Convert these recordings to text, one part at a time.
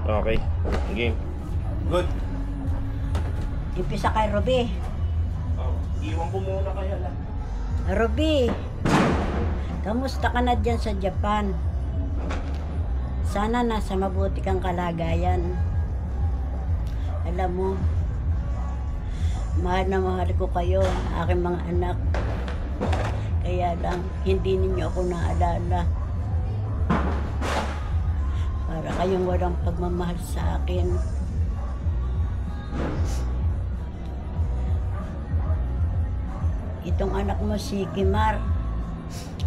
Okay. Game. Good. Impisa kay Ruby. Oh, iwan ko muna kaya lang. Ruby, kamusta ka na dyan sa Japan? Sana nasa mabuti kang kalagayan. Alam mo, mahal na mahal ko kayo, aking mga anak. Kaya lang, hindi ninyo ako naalala. Para kayong walang pagmamahal sa akin. Itong anak mo si Kimar,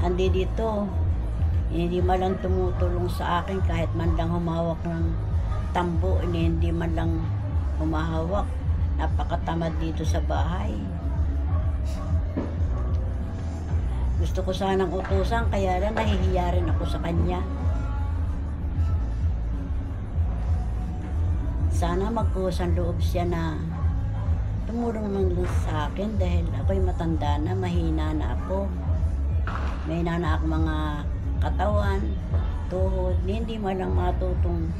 andi dito, hindi man lang tumutulong sa akin kahit man lang humawak ng tambo, hindi man lang humahawak. Napakatamad dito sa bahay. Gusto ko sanang utusan, kaya lang nahihiya rin ako sa kanya. Sana magkusang loob siya na tumulong naman lang sa akin dahil ako'y matanda na, mahina na ako. Mahina na ako mga katawan, tuhod, hindi man lang matutong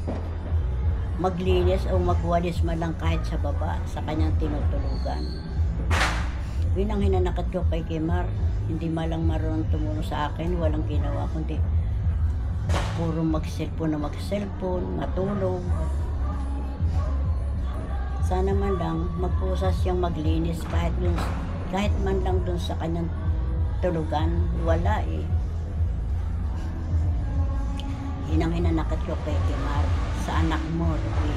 maglinis o magwalis man lang kahit sa baba sa kanyang tinutulugan. Yun ang hinanakat ko kay Kimar. Hindi man lang marunong tumulong sa akin, walang ginawa kundi puro mag-cellphone na mag-cellphone, matulog. Sana man lang magpusa siyang maglinis kahit man lang dun sa kanyang tulugan. Wala eh. Yun ang hinanakat ko kay Kimar, sa anak mo, Ruby.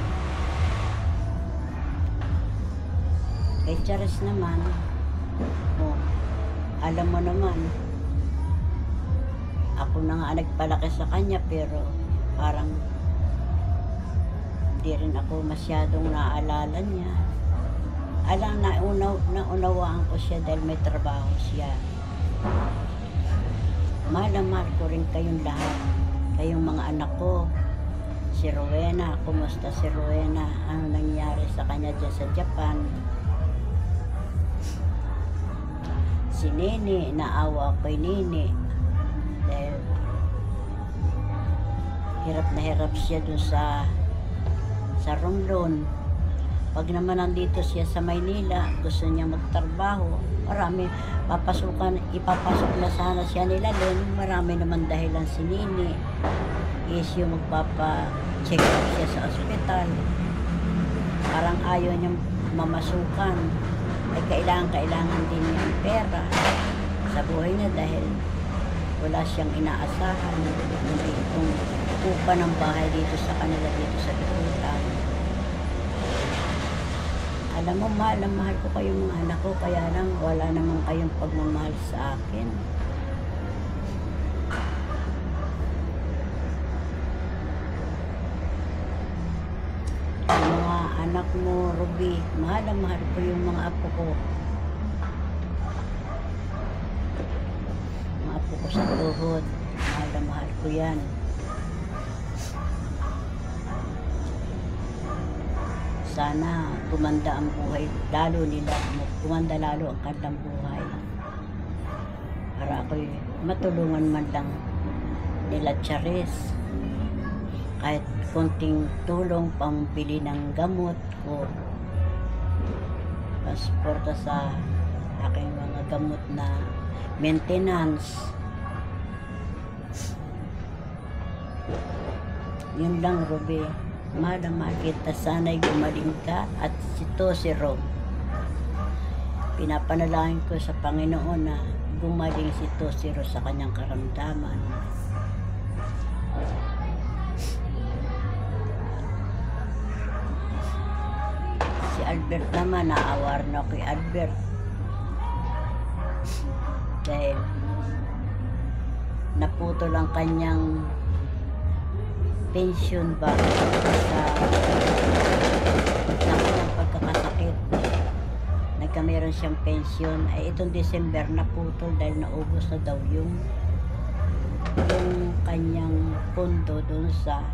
Kay Charis naman, oh, alam mo naman, ako na nga nagpalaki sa kanya, pero parang di rin ako masyadong naalala niya. Alam, naunawaan ko siya dahil may trabaho siya. Mahal na mahal ko rin kayong lahat, kayong mga anak ko. Si Rowena, kumusta si Rowena? Ano nangyari sa kanya dyan sa Japan? Si Nini, naawa ko kay Nini dahil hirap na hirap siya dun sa Romblon. Pag naman nandito siya sa Maynila, gusto niya magtrabaho, marami ipapasok na sana siya nila din. Marami naman dahilan si Nini. Is yung magpapa-check up siya sa ospital. Parang ayaw niyang mamasukan. Ay kailangan din niya ang pera sa buhay niya dahil wala siyang inaasahan. Hindi itong upa ng bahay dito sa kanila, dito sa Bikutan. Alam mo, mahal na mahal ko kayong mga anak ko, kaya lang wala naman kayong pagmamahal sa akin. Yung mga anak mo, Ruby, mahal na mahal ko yung mga apo ko. Mga apo ko sa tuhod, mahal na mahal ko yan. Sana gumanda ang buhay, gumanda lalo ang kanilang buhay. Para ako'y matulungan man lang nila Charis. Kahit konting tulong pambili ng gamot ko. Pasporta sa aking mga gamot na maintenance. Yun lang, Ruby. Mahal na mahal kita, sana'y gumaling ka. At ito si Rob, pinapanalangin ko sa Panginoon na gumaling si Tosiro sa kanyang karamdaman. Si Albert naman, naawar na kay Albert dahil naputol ang kanyang pension ba sa kanyang pagkakasakit. Nagkameron siyang pension, ay itong December naputol dahil naubos na daw yung kanyang pondo doon sa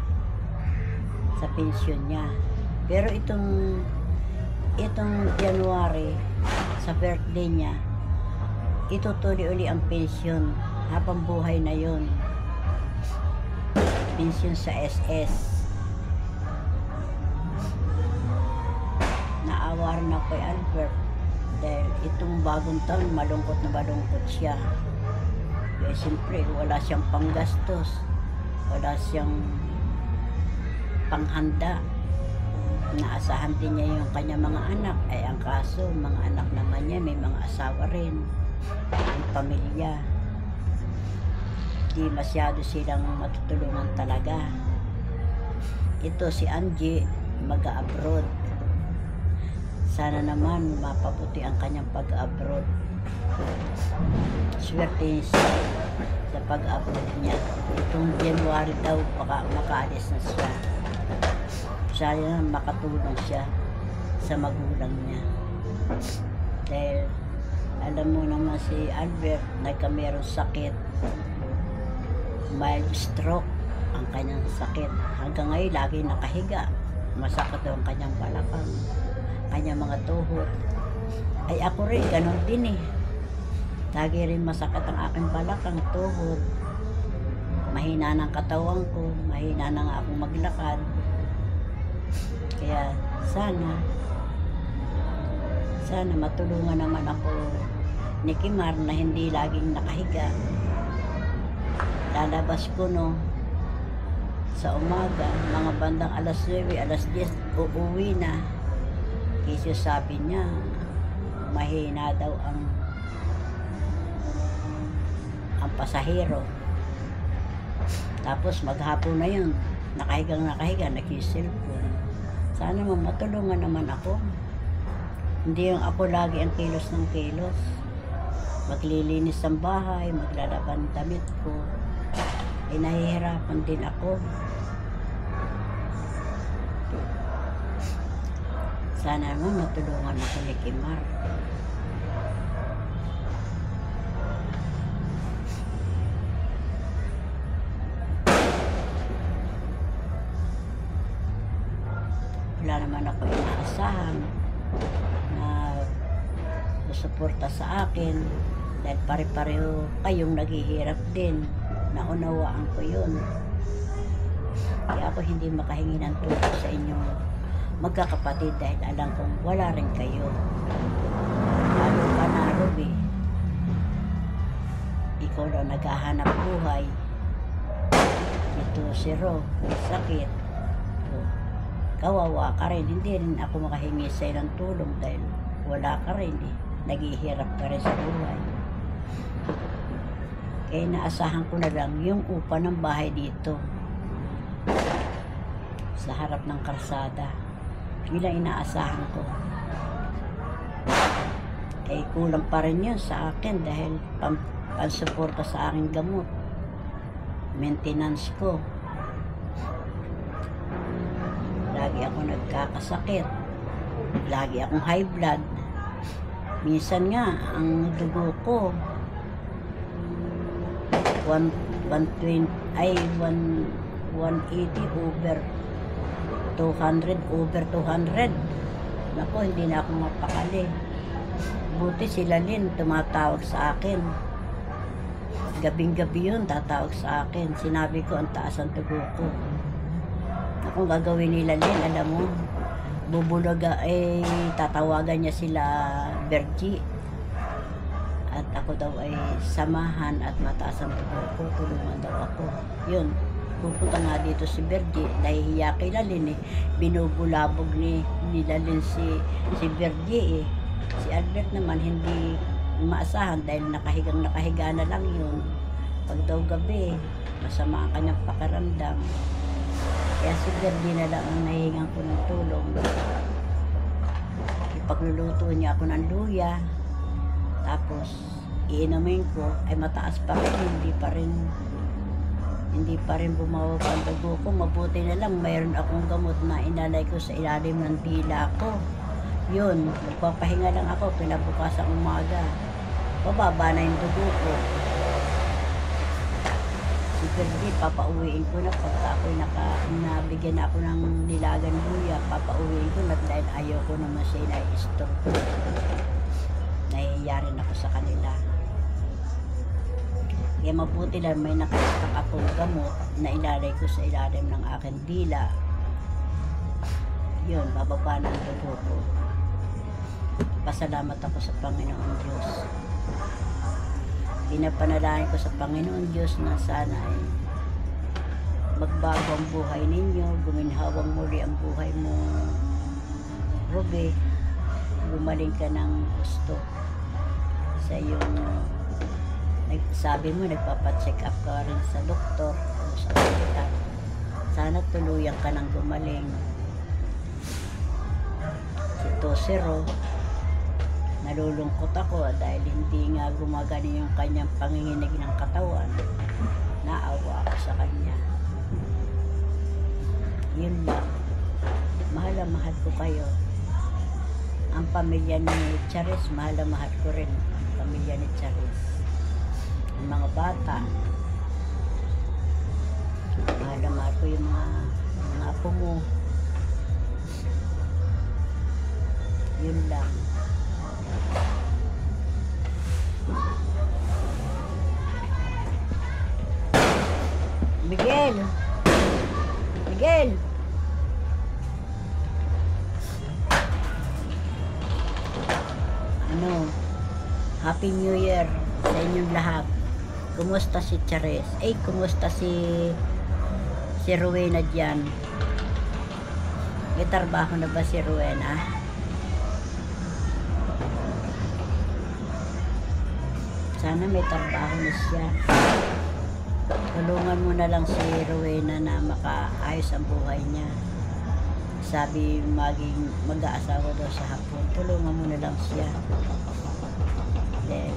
pension niya. Pero itong January, sa birthday niya, itutuloy uli ang pension habang buhay na yon. Pension sa SS. naman ako kay Albert. Dahil itong bagong taon, malungkot na malungkot siya. Kaya siyempre, wala siyang panggastos. Wala siyang panghanda. Naasahan din niya yung kanya mga anak. Ay ang kaso, mga anak naman niya, may mga asawa rin. May pamilya. Di masyado silang matutulungan talaga. Ito si Angie, mag-abroad. Sana naman mapabuti ang kanyang pag-abroad. Swerte siya sa pag-abroad niya. Itong January daw, baka makaalis na siya. Sana makatulong siya sa magulang niya. Dahil alam mo naman si Albert, nagkamerong sakit. Mild stroke ang kanyang sakit. Hanggang ngayon, lagi nakahiga. Masakit daw ang kanyang balakang, kanyang mga tuhod. Ay ako rin, ganon din eh. Lagi rin masakit ang aking balakang, tuhod. Mahina ng katawan ko, mahina na nga akong maglakad. Kaya sana matulungan naman ako ni Kimar na hindi laging nakahiga. Lalabas ko sa umaga, mga bandang alas 9, alas 10, uuwi na. Kasi sabi niya, mahina daw ang pasahero. Tapos maghapon na yun, nakahiga, nagsiselfon. Sana matulungan naman ako. Hindi yung ako lagi ang kilos ng kilos. Maglilinis ng bahay, maglalaban damit ko. Ay nahihirapan din ako. Sana naman matulungan ako ni Kimar. Wala naman ako inaasahan na susuporta sa akin dahil pare-pareho kayong naghihirap din. Naunawaan ko yun. Kaya ako hindi makahingi ng tulong sa inyong magkakapatid dahil alam kong wala rin kayo. Lalo ka na, Ruby. Ikaw lang naghahanap buhay. Ito si Ro, may sakit. Kawawa ka rin. Hindi rin ako makahingi sa'yo ng tulong dahil wala ka rin eh. Naghihirap ka rin sa buhay. Kaya naasahan ko na lang yung upa ng bahay dito sa harap ng kalsada. Yun lang inaasahan ko. Eh kulang pa rin yun sa akin dahil pang-suporta sa aking gamot, maintenance ko. Lagi ako nagkakasakit, lagi akong high blood. Minsan nga ang dugo ko 180 over 200. Naku, hindi na ako mapakali. Buti sila din tumatawag sa akin. Gabing-gabi yun tatawag sa akin. Sinabi ko ang taas ang tugo ko. Kung gagawin nila din, alam mo, bubulaga, tatawagan niya sila Bergie. At ako daw ay samahan at mataas ang tugo ko, tulungan daw ako. Yun, pupunta nga dito si Bergie, nahihiya kay Lalin eh. Binubulabog ni Lalin si Bergie eh. Si Albert naman hindi maasahan dahil nakahiga na lang yun. Pag daw gabi, masama ang kanyang pakiramdam. Kaya si Bergie na lang ang nahihingan ko ng tulong. Ipagluluto niya ako ng luya. Tapos, iinumin ko, ay mataas pa rin, hindi pa rin bumaba ang dugo ko. Mabuti na lang, mayroon akong gamot na inalay ko sa ilalim ng dila ko. Yun, magpapahinga lang ako, kinabukasan umaga. Bababa na yung dugo ko. Si Bergie, papauwiin ko na pagka ako'y nabigyan ako ng nilagan luya, papauwiin ko na dahil ayaw ko naman siya na-store ko. Nahihiya rin ako sa kanila. Kaya mabuti lang may nakastak akong gamot na ilalay ko sa ilalim ng aking dila. Yun, bababa na ang dugo ko. nagpapasalamat ako sa Panginoon Diyos. Pinapanalangin ko sa Panginoon Diyos na sana ay magbago ang buhay ninyo, guminhawang muli ang buhay mo, Ruby, gumaling ka ng gusto sa iyong sabi mo nagpapacheck up ka rin sa doktor o sa hospital. Sana tuluyan ka ng gumaling. Si Tosero, nalulungkot ako dahil hindi nga gumagana yung kanyang panginginig ng katawan. Naawa ako sa kanya. Yun lang. Mahal na mahal ko kayo. Ang pamilya ni Charis, mahal na mahal ko rin. Ang pamilya ni Charis. Ang mga bata. Mahal na mahal ko yung mga apo mo. Yun lang. Miguel! Miguel! Ano? Happy New Year sa inyong lahat. Kumusta si Charis? Kumusta si Rowena dyan? May trabaho na ba si Rowena? Sana may trabaho na siya. Tulungan mo na lang si Rowena na makaayos ang buhay niya. Sabi maging mag-aasawa daw sa hapon. Tulungan mo na lang siya. Dahil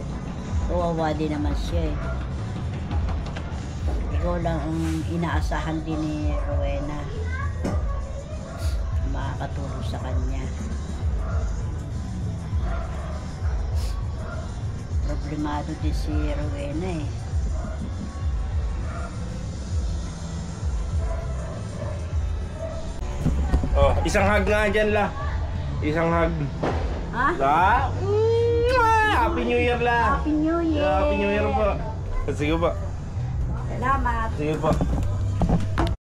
kawawa din naman siya eh. Ikaw lang ang inaasahan din ni Rowena. Makakatulong sa kanya. Problemado din si Rowena eh. Oh, isang hug nga dyan la. Isang hug. Ha? La. Happy New Year la. Happy New Year! Happy New Year po. Sige po. Salamat! Sige po.